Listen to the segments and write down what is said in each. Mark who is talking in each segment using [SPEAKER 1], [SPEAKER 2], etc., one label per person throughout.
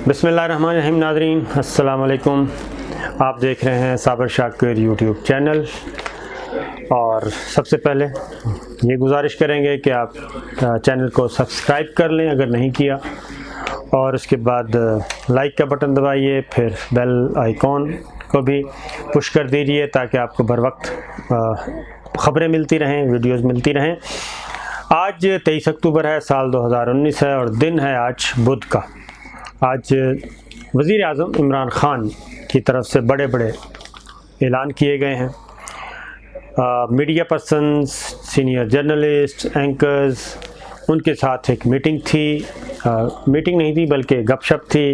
[SPEAKER 1] بسم اللہ الرحمن الرحیم. ناظرین السلام علیکم. آپ دیکھ رہے ہیں صابر شاکر یوٹیوب چینل، اور سب سے پہلے یہ گزارش کریں گے کہ آپ چینل کو سبسکرائب کر لیں اگر نہیں کیا، اور اس کے بعد لائک کا بٹن دبائیے، پھر بیل آئیکن کو بھی پش کر دیجیے تاکہ آپ کو بر وقت خبریں ملتی رہیں، ویڈیوز ملتی رہیں. آج 23 اکتوبر ہے، سال 2019 ہے، اور دن ہے آج بدھ کا. آج وزیر اعظم عمران خان کی طرف سے بڑے بڑے اعلان کیے گئے ہیں. Media persons, senior journalists, anchors, ان کے ساتھ ایک میٹنگ تھی. میٹنگ نہیں تھی بلکہ گپ شپ تھی،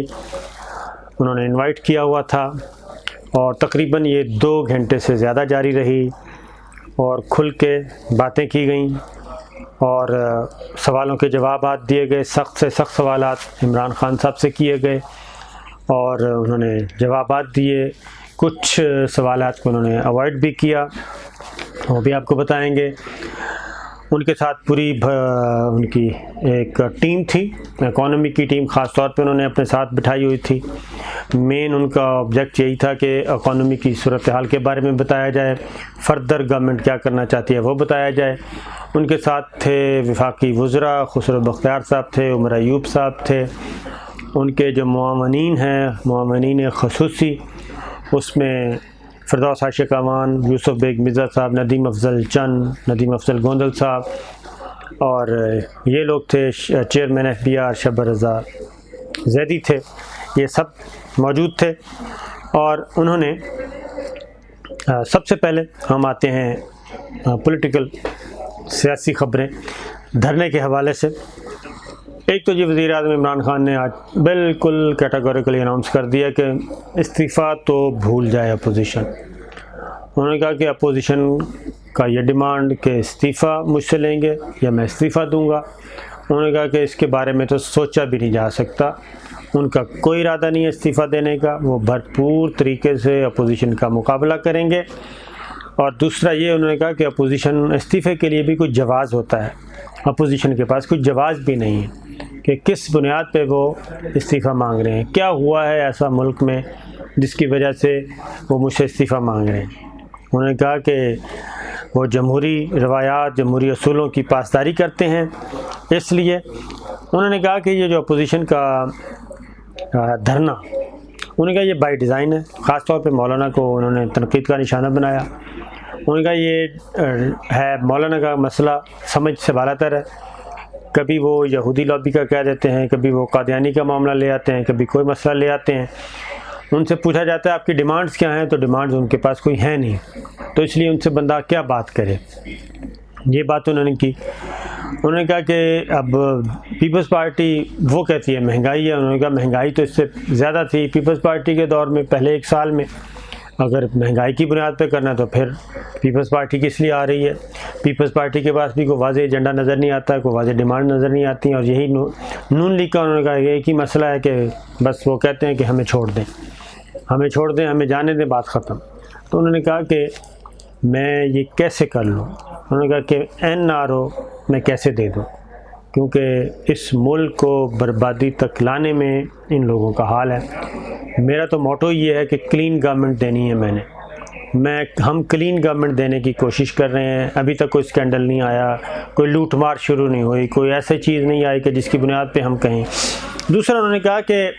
[SPEAKER 1] انہوں نے انوائٹ کیا ہوا تھا، اور تقریباً یہ 2 گھنٹے سے زیادہ جاری رہی، اور کھل کے باتیں کی گئیں اور سوالوں کے جوابات دیے گئے. سخت سے سخت سوالات عمران خان صاحب سے کیے گئے اور انہوں نے جوابات دیے. کچھ سوالات کو انہوں نے اوائڈ بھی کیا، وہ بھی آپ کو بتائیں گے. ان کے ساتھ پوری ان کی ایک ٹیم تھی، اکانومی کی ٹیم خاص طور پہ انہوں نے اپنے ساتھ بٹھائی ہوئی تھی. مین ان کا آبجیکٹ یہی تھا کہ اکانومی کی صورتحال کے بارے میں بتایا جائے، فردر گورنمنٹ کیا کرنا چاہتی ہے وہ بتایا جائے. ان کے ساتھ تھے وفاقی وزراء، خسرو بختیار صاحب تھے، عمر ایوب صاحب تھے. ان کے جو معاونین ہیں، معاونین خصوصی، اس میں فردوس عاشق امان، یوسف بیگ مرزا صاحب، ندیم افضل چند، ندیم افضل گوندل صاحب، اور یہ لوگ تھے چیئرمین FBR شبر رضا زیدی تھے. یہ سب موجود تھے، اور انہوں نے سب سے پہلے ہم آتے ہیں پولیٹیکل سیاسی خبریں دھرنے کے حوالے سے. ایک تو وزیر اعظم عمران خان نے آج بالکل کیٹاگوریکلی اناؤنس کر دیا کہ استعفیٰ تو بھول جائے اپوزیشن. انہوں نے کہا کہ اپوزیشن کا یہ ڈیمانڈ کہ استعفیٰ مجھ سے لیں گے یا میں استعفیٰ دوں گا، انہوں نے کہا کہ اس کے بارے میں تو سوچا بھی نہیں جا سکتا. ان کا کوئی ارادہ نہیں ہے استعفیٰ دینے کا، وہ بھرپور طریقے سے اپوزیشن کا مقابلہ کریں گے. اور دوسرا یہ انہوں نے کہا کہ اپوزیشن استعفے کے لیے بھی کچھ جواز ہوتا ہے، اپوزیشن کے پاس کچھ جواز بھی نہیں ہے کہ کس بنیاد پہ وہ استعفیٰ مانگ رہے ہیں، کیا ہوا ہے ایسا ملک میں جس کی وجہ سے وہ مجھ سے استعفیٰ مانگ رہے ہیں. انہوں نے کہا کہ وہ جمہوری روایات، جمہوری اصولوں کی پاسداری کرتے ہیں. اس لیے انہوں نے کہا کہ یہ جو اپوزیشن کا دھرنا، انہوں نے کہا یہ بائی ڈیزائن ہے. خاص طور پہ مولانا کو انہوں نے تنقید کا نشانہ بنایا. انہوں نے کہا یہ ہے مولانا کا مسئلہ سمجھ سے بالاتر ہے. کبھی وہ یہودی لابی کا کہہ دیتے ہیں، کبھی وہ قادیانی کا معاملہ لے آتے ہیں، کبھی کوئی مسئلہ لے آتے ہیں. ان سے پوچھا جاتا ہے آپ کی ڈیمانڈز کیا ہیں، تو ڈیمانڈز ان کے پاس کوئی ہیں نہیں، تو اس لیے ان سے بندہ کیا بات کرے. یہ بات انہوں نے کی. انہوں نے کہا کہ اب پیپلز پارٹی وہ کہتی ہے مہنگائی ہے. انہوں نے کہا مہنگائی تو اس سے زیادہ تھی پیپلز پارٹی کے دور میں، پہلے 1 سال میں. اگر مہنگائی کی بنیاد پہ کرنا تو پھر پیپلز پارٹی کس لیے آ رہی ہے؟ پیپلز پارٹی کے پاس بھی کوئی واضح ایجنڈا نظر نہیں آتا، کوئی واضح ڈیمانڈ نظر نہیں آتی. اور یہی نون لیگ کا انہوں نے کہا ایک ہی مسئلہ ہے کہ بس وہ کہتے ہیں کہ ہمیں چھوڑ دیں، ہمیں چھوڑ دیں، ہمیں جانے دیں، بات ختم. تو انہوں نے کہا کہ میں یہ کیسے کر لوں؟ انہوں نے کہا کہ NRO میں کیسے دے دوں، کیونکہ اس ملک کو بربادی تک لانے میں ان لوگوں کا حال ہے. میرا تو موٹو یہ ہے کہ کلین گورنمنٹ دینی ہے. ہم کلین گورنمنٹ دینے کی کوشش کر رہے ہیں. ابھی تک کوئی اسکینڈل نہیں آیا، کوئی لوٹ مار شروع نہیں ہوئی، کوئی ایسی چیز نہیں آئی کہ جس کی بنیاد پہ ہم کہیں. دوسرا انہوں نے کہا کہ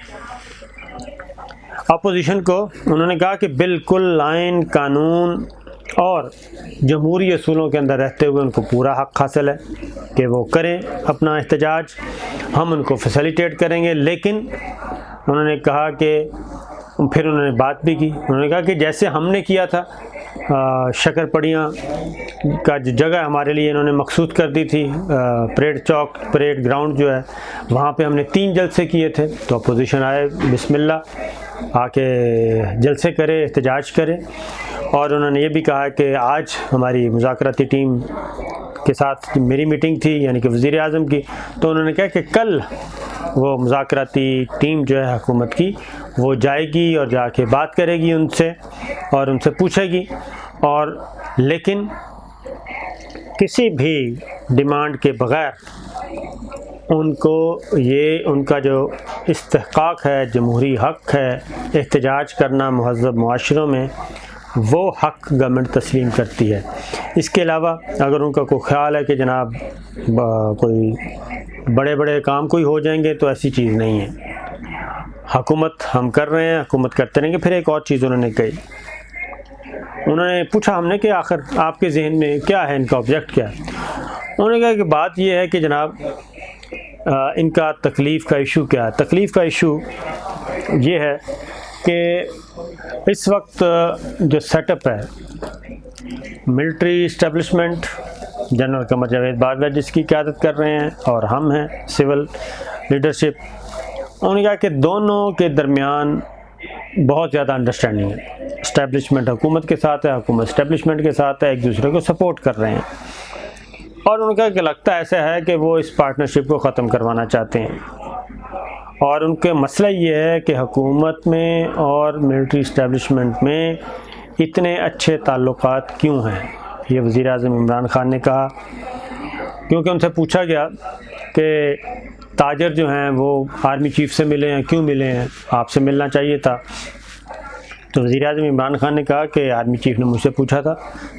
[SPEAKER 1] اپوزیشن کو انہوں نے کہا کہ بالکل آئین، قانون اور جمہوری اصولوں کے اندر رہتے ہوئے ان کو پورا حق حاصل ہے کہ وہ کریں اپنا احتجاج، ہم ان کو فیسیلیٹیٹ کریں گے. لیکن انہوں نے کہا کہ پھر انہوں نے بات بھی کی. انہوں نے کہا کہ جیسے ہم نے کیا تھا، شکر پڑیاں کا جو جگہ ہمارے لیے انہوں نے مخصوص کر دی تھی، پریڈ چوک، پریڈ گراؤنڈ جو ہے، وہاں پہ ہم نے 3 جلسے کیے تھے. تو اپوزیشن آئے، بسم اللہ آ کے جلسے کرے، احتجاج کرے. اور انہوں نے یہ بھی کہا کہ آج ہماری مذاکراتی ٹیم کے ساتھ میری میٹنگ تھی، یعنی کہ وزیر اعظم کی. تو انہوں نے کہا کہ کل وہ مذاکراتی ٹیم جو ہے حکومت کی، وہ جائے گی اور جا کے بات کرے گی ان سے اور ان سے پوچھے گی. اور لیکن کسی بھی ڈیمانڈ کے بغیر ان کو یہ ان کا جو استحقاق ہے، جمہوری حق ہے احتجاج کرنا مہذب معاشروں میں، وہ حق گورنمنٹ تسلیم کرتی ہے۔ اس کے علاوہ اگر ان کا کوئی خیال ہے کہ جناب کوئی بڑے بڑے کام کوئی ہو جائیں گے، تو ایسی چیز نہیں ہے۔ حکومت ہم کر رہے ہیں، حکومت کرتے رہیں گے۔ پھر ایک اور چیز انہوں نے کہی، انہوں نے پوچھا ہم نے کہ آخر آپ کے ذہن میں کیا ہے، ان کا آبجیکٹ کیا ہے؟ انہوں نے کہا کہ بات یہ ہے کہ جناب ان کا تکلیف کا ایشو کیا ہے۔ تکلیف کا ایشو یہ ہے کہ اس وقت جو سیٹ اپ ہے military establishment, general Qamar Javed Bajwa جس کی قیادت کر رہے ہیں، اور ہم ہیں سول لیڈرشپ، انہوں نے کہا کہ دونوں کے درمیان بہت زیادہ انڈرسٹینڈنگ ہے۔ اسٹیبلشمنٹ حکومت کے ساتھ ہے، حکومت اسٹیبلشمنٹ کے ساتھ ہے، ایک دوسرے کو سپورٹ کر رہے ہیں، اور انہوں نے کہا کہ لگتا ایسا ہے کہ وہ اس پارٹنرشپ کو ختم کروانا چاہتے ہیں، اور ان کے مسئلہ یہ ہے کہ حکومت میں اور ملٹری اسٹیبلشمنٹ میں اتنے اچھے تعلقات کیوں ہیں۔ یہ وزیر اعظم عمران خان نے کہا، کیونکہ ان سے پوچھا گیا کہ تاجر جو ہیں وہ آرمی چیف سے ملے ہیں، کیوں ملے ہیں، آپ سے ملنا چاہیے تھا۔ تو وزیر اعظم عمران خان نے کہا کہ آرمی چیف نے مجھ سے پوچھا تھا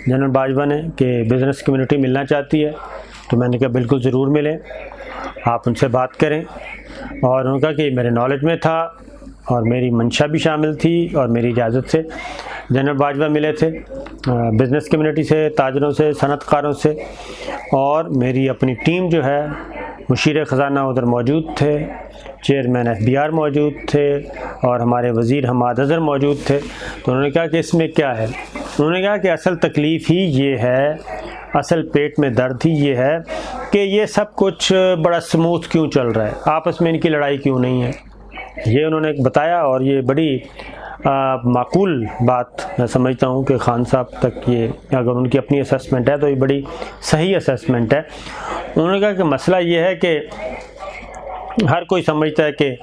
[SPEAKER 1] جنرل باجوہ نے کہ بزنس کمیونٹی ملنا چاہتی ہے، تو میں نے کہا بالکل ضرور ملیں، آپ ان سے بات کریں، اور انہوں نے کہا کہ یہ میرے نالج میں تھا اور میری منشا بھی شامل تھی، اور میری اجازت سے جنرل باجوہ ملے تھے بزنس کمیونٹی سے، تاجروں سے، صنعت کاروں سے، اور میری اپنی ٹیم جو ہے، مشیر خزانہ ادھر موجود تھے، چیئرمین FBR موجود تھے، اور ہمارے وزیر حماد اظہر موجود تھے۔ تو انہوں نے کہا کہ اس میں کیا ہے؟ انہوں نے کہا کہ اصل تکلیف ہی یہ ہے، اصل پیٹ میں درد ہی یہ ہے کہ یہ سب کچھ بڑا سموتھ کیوں چل رہا ہے، آپس میں ان کی لڑائی کیوں نہیں ہے۔ یہ انہوں نے بتایا، اور یہ بڑی معقول بات میں سمجھتا ہوں کہ خان صاحب تک یہ اگر ان کی اپنی اسیسمنٹ ہے تو یہ بڑی صحیح اسیسمنٹ ہے۔ انہوں نے کہا کہ مسئلہ یہ ہے کہ ہر کوئی سمجھتا ہے کہ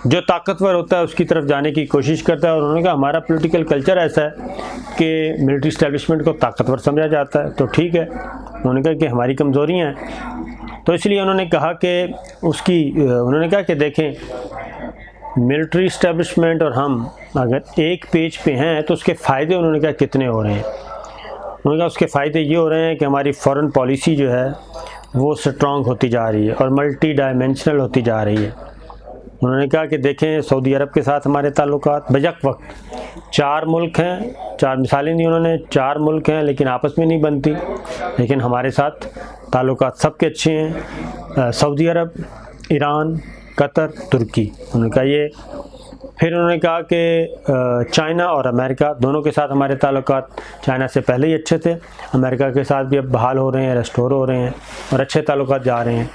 [SPEAKER 1] جو طاقتور ہوتا ہے اس کی طرف جانے کی کوشش کرتا ہے، اور انہوں نے کہا ہمارا پولیٹیکل کلچر ایسا ہے کہ ملٹری اسٹیبلشمنٹ کو طاقتور سمجھا جاتا ہے، تو ٹھیک ہے۔ انہوں نے کہا کہ ہماری کمزوریاں ہیں، تو اس لیے انہوں نے کہا کہ انہوں نے کہا کہ دیکھیں ملٹری اسٹیبلشمنٹ اور ہم اگر ایک پیج پہ ہیں تو اس کے فائدے انہوں نے کہا کتنے ہو رہے ہیں۔ انہوں نے کہا اس کے فائدے یہ ہو رہے ہیں کہ ہماری فورن پالیسی جو ہے وہ سٹرونگ ہوتی جا رہی ہے اور ملٹی ڈائمینشنل ہوتی جا رہی ہے۔ انہوں نے کہا کہ دیکھیں سعودی عرب کے ساتھ ہمارے تعلقات بیک وقت 4 ملک ہیں، 4 مثالیں دی انہوں نے، 4 ملک ہیں لیکن آپس میں نہیں بنتی، لیکن ہمارے ساتھ تعلقات سب کے اچھے ہیں، سعودی عرب، ایران، قطر، ترکی۔ انہوں نے کہا یہ، پھر انہوں نے کہا کہ چائنا اور امریکہ دونوں کے ساتھ ہمارے تعلقات چائنا سے پہلے ہی اچھے تھے، امریکہ کے ساتھ بھی اب بحال ہو رہے ہیں، ریسٹور ہو رہے ہیں اور اچھے تعلقات جا رہے ہیں۔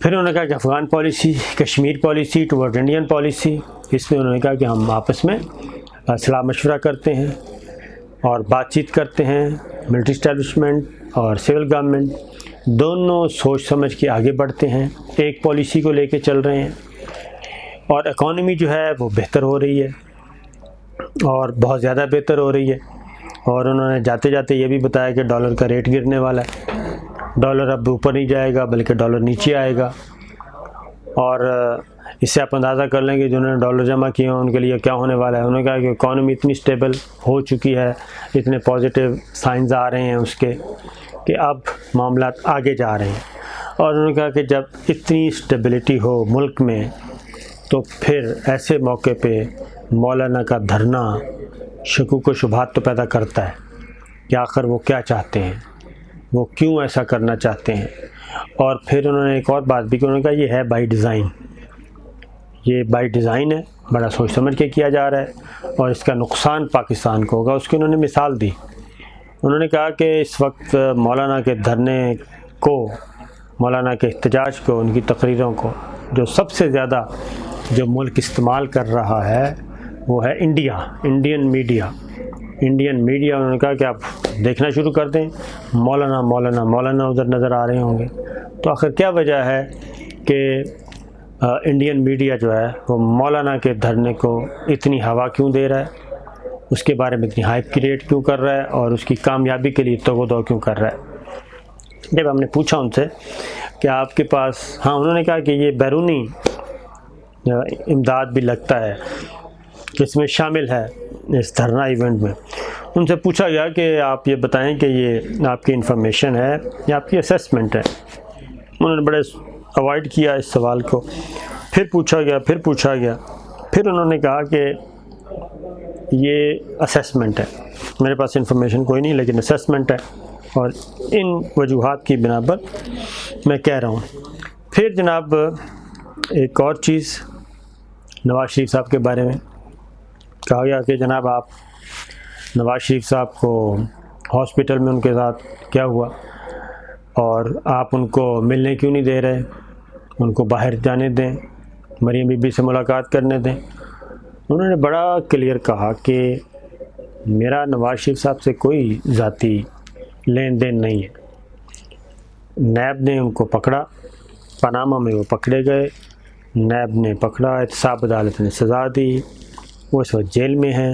[SPEAKER 1] پھر انہوں نے کہا کہ Afghan policy, Kashmir policy towards Indian policy, اس میں انہوں نے کہا کہ ہم آپس میں صلاح مشورہ کرتے ہیں اور بات چیت کرتے ہیں، ملٹری اسٹیبلشمنٹ اور سول گورنمنٹ دونوں سوچ سمجھ کے آگے بڑھتے ہیں، ایک پالیسی کو لے کے چل رہے ہیں، اور اکانومی جو ہے وہ بہتر ہو رہی ہے اور بہت زیادہ بہتر ہو رہی ہے۔ اور انہوں نے جاتے جاتے یہ بھی بتایا کہ ڈالر کا ریٹ گرنے والا ہے، ڈالر اب اوپر نہیں جائے گا بلکہ ڈالر نیچے آئے گا، اور اس سے آپ اندازہ کر لیں کہ جنہوں نے ڈالر جمع کیے ہیں ان کے لیے کیا ہونے والا ہے۔ انہوں نے کہا کہ اکانومی اتنی سٹیبل ہو چکی ہے، اتنے پازیٹیو سائنز آ رہے ہیں اس کے کہ اب معاملات آگے جا رہے ہیں۔ اور انہوں نے کہا کہ جب اتنی سٹیبلٹی ہو ملک میں تو پھر ایسے موقع پہ مولانا کا دھرنا شکوک و شبہات تو پیدا کرتا ہے کہ آخر وہ کیا چاہتے ہیں، وہ کیوں ایسا کرنا چاہتے ہیں۔ اور پھر انہوں نے ایک اور بات بھی کہ انہوں نے کہا یہ ہے بائی ڈیزائن، یہ بائی ڈیزائن ہے، بڑا سوچ سمجھ کے کیا جا رہا ہے اور اس کا نقصان پاکستان کو ہوگا۔ اس کی انہوں نے مثال دی، انہوں نے کہا کہ اس وقت مولانا کے دھرنے کو، مولانا کے احتجاج کو، ان کی تقریروں کو جو سب سے زیادہ جو ملک استعمال کر رہا ہے وہ ہے انڈین میڈیا۔ انہوں نے کہا کہ آپ دیکھنا شروع کر دیں، مولانا ادھر نظر آ رہے ہوں گے۔ تو آخر کیا وجہ ہے کہ انڈین میڈیا جو ہے وہ مولانا کے دھرنے کو اتنی ہوا کیوں دے رہا ہے، اس کے بارے میں اتنی ہائپ کریٹ کیوں کر رہا ہے اور اس کی کامیابی کے لیے توغ و دو کیوں کر رہا ہے؟ جب ہم نے پوچھا ان سے کہ آپ کے پاس، ہاں انہوں نے کہا کہ یہ بیرونی امداد بھی لگتا ہے کہ اس میں شامل ہے اس دھرنا ایونٹ میں۔ ان سے پوچھا گیا کہ آپ یہ بتائیں کہ یہ آپ کی انفارمیشن ہے یا آپ کی اسیسمنٹ ہے؟ انہوں نے بڑے اوائڈ کیا اس سوال کو، پھر پوچھا گیا، پھر انہوں نے کہا کہ یہ اسیسمنٹ ہے، میرے پاس انفارمیشن کوئی نہیں لیکن اسیسمنٹ ہے، اور ان وجوہات کی بنا پر میں کہہ رہا ہوں۔ پھر جناب ایک اور چیز نواز شریف صاحب کے بارے میں کہا گیا کہ جناب آپ نواز شریف صاحب کو ہاسپٹل میں ان کے ساتھ کیا ہوا، اور آپ ان کو ملنے کیوں نہیں دے رہے، ان کو باہر جانے دیں، مریم بی بی سے ملاقات کرنے دیں۔ انہوں نے بڑا کلیئر کہا کہ میرا نواز شریف صاحب سے کوئی ذاتی لین دین نہیں ہے۔ نیب نے ان کو پکڑا، پاناما میں وہ پکڑے گئے، نیب نے پکڑا، احتساب عدالت نے سزا دی، وہ اس وقت جیل میں ہیں،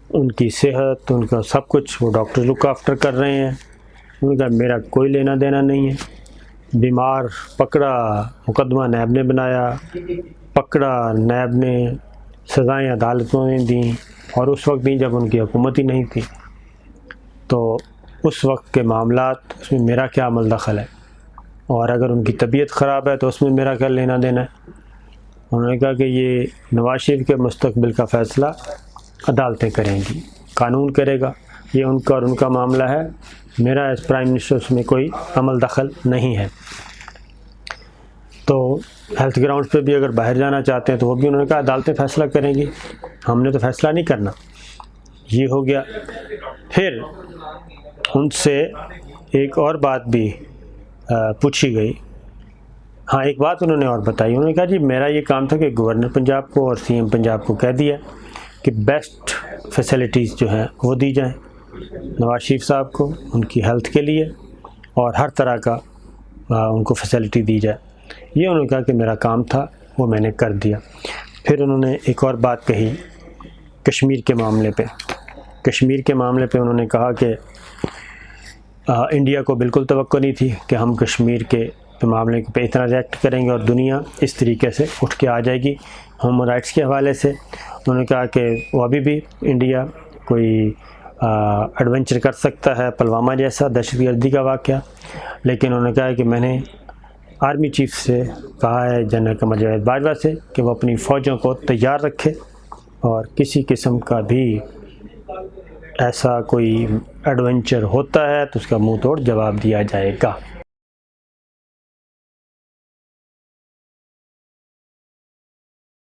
[SPEAKER 1] ان کی صحت، ان کا سب کچھ وہ ڈاکٹر لک آفٹر کر رہے ہیں۔ انہوں نے کہا میرا کوئی لینا دینا نہیں ہے۔ بیمار پکڑا، مقدمہ نیب نے بنایا، پکڑا نیب نے، سزائیں عدالتوں نے دیں، اور اس وقت دیں جب ان کی حکومت ہی نہیں تھی، تو اس وقت کے معاملات اس میں میرا کیا عمل دخل ہے، اور اگر ان کی طبیعت خراب ہے تو اس میں میرا کیا لینا دینا ہے۔ انہوں نے کہا کہ یہ نواز شریف کے مستقبل کا فیصلہ عدالتیں کریں گی، قانون کرے گا، یہ ان کا اور ان کا معاملہ ہے، میرا ایز پرائم منسٹر اس میں کوئی عمل دخل نہیں ہے۔ تو ہیلتھ گراؤنڈز پہ بھی اگر باہر جانا چاہتے ہیں تو وہ بھی انہوں نے کہا عدالتیں فیصلہ کریں گی، ہم نے تو فیصلہ نہیں کرنا۔ یہ ہو گیا۔ پھر ان سے ایک اور بات بھی پوچھی گئی، ہاں ایک بات انہوں نے اور بتائی، انہوں نے کہا جی میرا یہ کام تھا کہ گورنر پنجاب کو اور سی ایم پنجاب کو کہہ دیا کہ بیسٹ فیسلٹیز جو ہیں وہ دی جائیں نواز شریف صاحب کو ان کی ہیلتھ کے لیے، اور ہر طرح کا ان کو فیسلٹی دی جائے۔ یہ انہوں نے کہا کہ میرا کام تھا، وہ میں نے کر دیا۔ پھر انہوں نے ایک اور بات کہی کشمیر کے معاملے پہ۔ کشمیر کے معاملے پہ انہوں نے کہا کہ انڈیا کو بالکل توقع نہیں تھی کہ ہم کشمیر کے معاملے پہ اتنا ریئیکٹ کریں گے، اور دنیا اس طریقے سے اٹھ کے آ جائے گی ہیومن رائٹس کے حوالے سے۔ انہوں نے کہا کہ وہ ابھی بھی انڈیا کوئی ایڈونچر کر سکتا ہے پلوامہ جیسا دہشت گردی کا واقعہ، لیکن انہوں نے کہا کہ میں نے آرمی چیف سے کہا ہے، جنرل قمر جاوید باجوہ سے، کہ وہ اپنی فوجوں کو تیار رکھے، اور کسی قسم کا بھی ایسا کوئی ایڈونچر ہوتا ہے تو اس کا منہ توڑ جواب دیا جائے گا۔